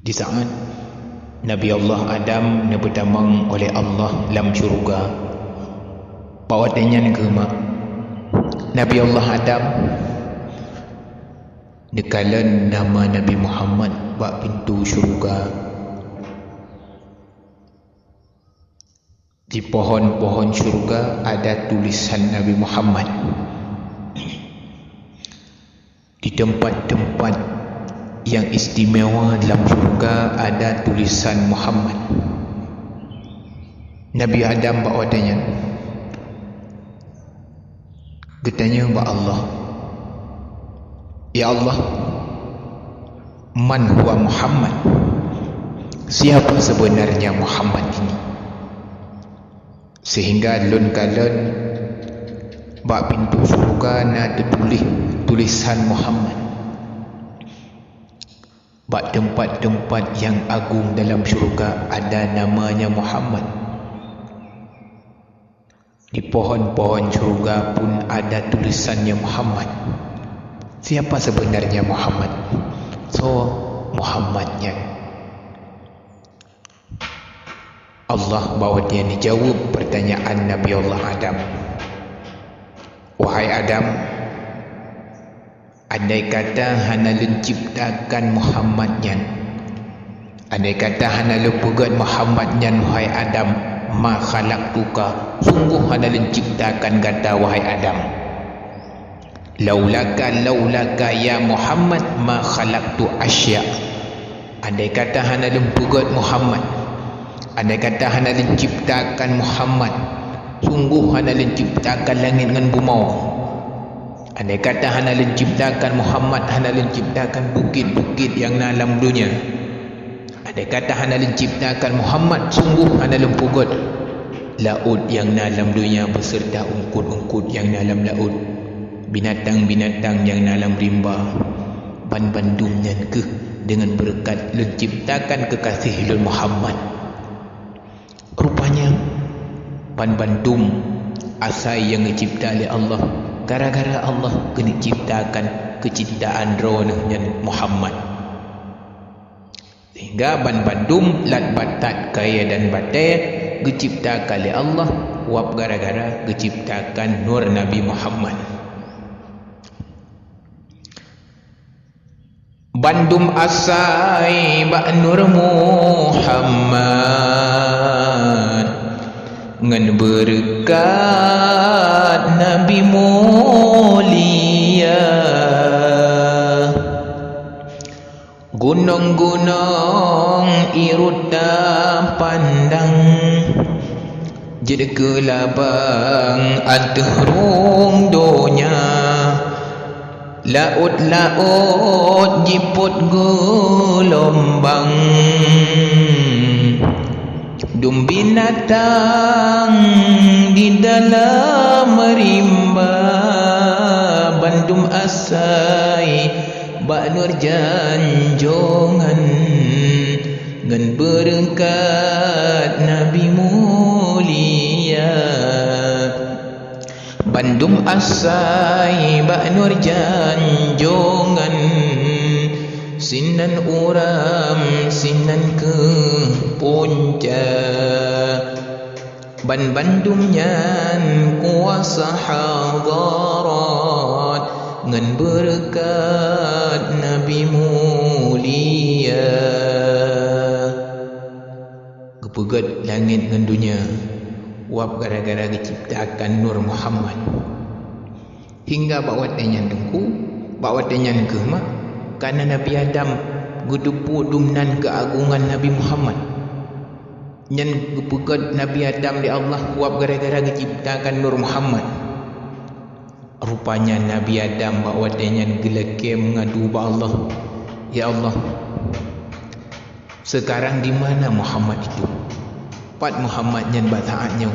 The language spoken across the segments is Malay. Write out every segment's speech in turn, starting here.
Di saat Nabi Allah Adam dipertamang oleh Allah dalam syurga, bawatannya ke mak Nabi Allah Adam dekalan nama Nabi Muhammad bak pintu syurga. Di pohon-pohon syurga ada tulisan Nabi Muhammad. Di tempat-tempat yang istimewa dalam syurga ada tulisan Muhammad. Nabi Adam bawa tanya, bertanya kepada Allah, ya Allah, man huwa Muhammad? Siapa sebenarnya Muhammad ini? Sehingga lun-kalun bak pintu syurga nak tertulis tulisan Muhammad. Bak tempat-tempat yang agung dalam syurga ada namanya Muhammad. Di pohon-pohon syurga pun ada tulisannya Muhammad. Siapa sebenarnya Muhammad? So, Muhammadnya. Allah bawa dia dijawab pertanyaan Nabi Allah Adam. Wahai Adam, andai kata hana lenciptakan Muhammadnya, andai kata hana lepugat Muhammadnya, wahai Adam, ma khalaqtuka, sungguh hana lenciptakan kata wahai Adam. Laulaka ya Muhammad ma khalaqtu asya. Andai kata hana lepugat Muhammad, andai kata hana lenciptakan Muhammad, sungguh hana lenciptakan langit dengan bumi. Andai kata hana lenciptakan Muhammad, hana lenciptakan bukit-bukit yang dalam dunia. Andai kata hana lenciptakan Muhammad, sungguh hana lempugot laut yang dalam dunia beserta ungkut-ungkut yang dalam laut, binatang-binatang yang dalam rimba. Ban-bandumnya ke dengan berkat lenciptakan kekasih Lun Muhammad. Rupanya ban-bandum asai yang dicipta oleh Allah, gara-gara Allah kena ciptakan kecintaan ronahnya Muhammad. Sehingga ban-bandum lat batat kaya dan batai diciptakan oleh Allah wap gara-gara diciptakan nur Nabi Muhammad. Bandum asai bak nur Muhammad ngan berkat Nabi mulia. Gunung-gunung iruta pandang, jadi kelabang aterung donya. Laut-laut jiput gelombang, dum binatang di dalam rimba. Bandum asai bak nur janjongan ngan berkat Nabi mulia. Bandum asai bak nur janjongan, sinan uram sinan ke puncak. Bandum nyan kuasa hadarat ngan berkat Nabi mulia. Kepegat langit ngan dunia wap gara-gara diciptakan nur Muhammad. Hingga bawa tenyan tengku, bawa tenyan ke mak, karena Nabi Adam gedepu dumnan keagungan Nabi Muhammad. Nyan kepegat Nabi Adam di Allah wap gara-gara diciptakan nur Muhammad. Rupanya Nabi Adam bawa tenyan gelake mengadu ba Allah, ya Allah, sekarang di mana Muhammad itu? Pat Muhammad yang bataatnya.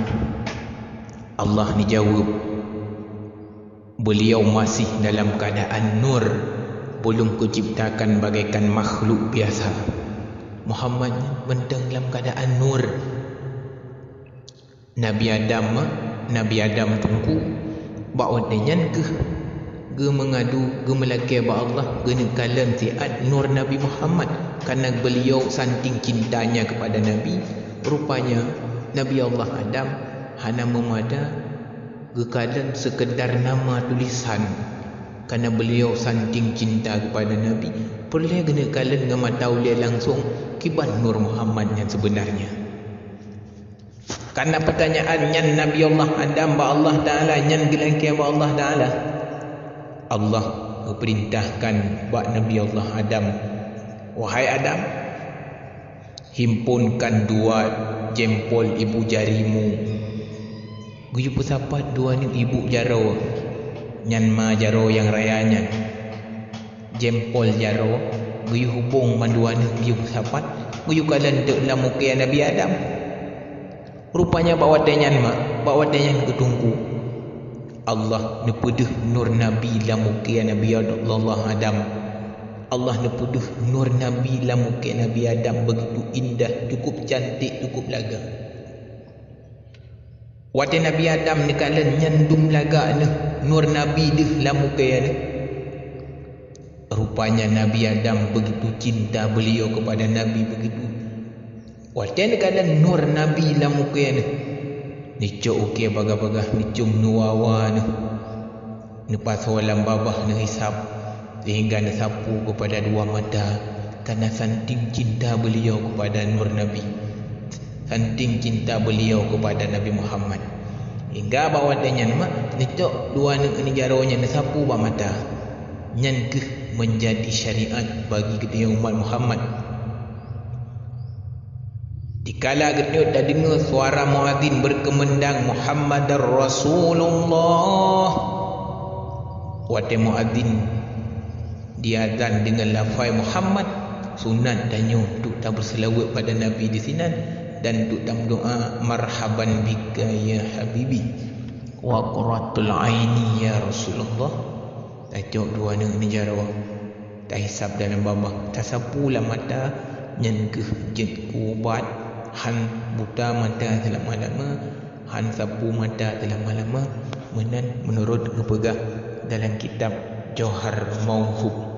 Allah ni jawab, beliau masih dalam keadaan nur, belum kuciptakan bagaikan makhluk biasa. Muhammad bentang dalam keadaan nur. Nabi Adam tunggu bawa denyan ke ge mengadu ge melaki ba Allah ge kalam siat nur Nabi Muhammad kerana beliau santing cintanya kepada Nabi. Rupanya Nabi Allah Adam hana memada ge kalam sekedar nama tulisan kerana beliau santing cinta kepada Nabi. Perlu kena kalam dengan mata ulia langsung kiban nur Muhammad yang sebenarnya. Karena pertanyaan yang Nabi Allah Adam ba Allah Ta'ala yang gelangkia ba Allah Ta'ala, Allah perintahkan ba Nabi Allah Adam, wahai Adam, himpunkan dua jempol ibu jarimu. Guyu pesapat dua ni ibu jaro nyan ma jaro yang rayanya jempol jaro guyu hubung manduan guyu pesapat guyu kalan dek lamukia Nabi Adam. Rupanya bawa tenyan mak, bawa tenyan ketungku. Allah nepeduh nur Nabi lamukia Nabi Allah Adam. Allah nepeduh nur Nabi lamukia Nabi Adam begitu indah, cukup cantik, cukup laga. Wate Nabi Adam ni kalan nyandum laga ni nur Nabi deh lamukia ni. Rupanya Nabi Adam begitu cinta beliau kepada Nabi begitu. Wate kalan nur Nabi lamukia ni. Nicok okey baga-baga nicum nuawa ni. Nepas walam babah ni hisap sehingga nesapu kepada dua mata karena santing cinta beliau kepada nur Nabi. Santing cinta beliau kepada Nabi Muhammad. Hingga bawa tanya nama nicok dua ni jaronya nesapu ba mata. Nyan ke menjadi syariat bagi kita umat Muhammad. Dikala kita dah dengar suara muadzin berkemendang Muhammadar Rasulullah. Wate muadzin diazan dengan lafaz Muhammad, sunat tanya untuk tak berselawat pada Nabi di sini dan untuk tak doa marhaban bika ya habibi wa qurratul aini ya Rasulullah. Tajok dua ni jarawa tak hisap dalam babah tak sapulah mata nyen ke jet ubat han buta mata selama-lama, han sapu mata selama-lama. Menurut kepegah dalam kitab Johar Mauhub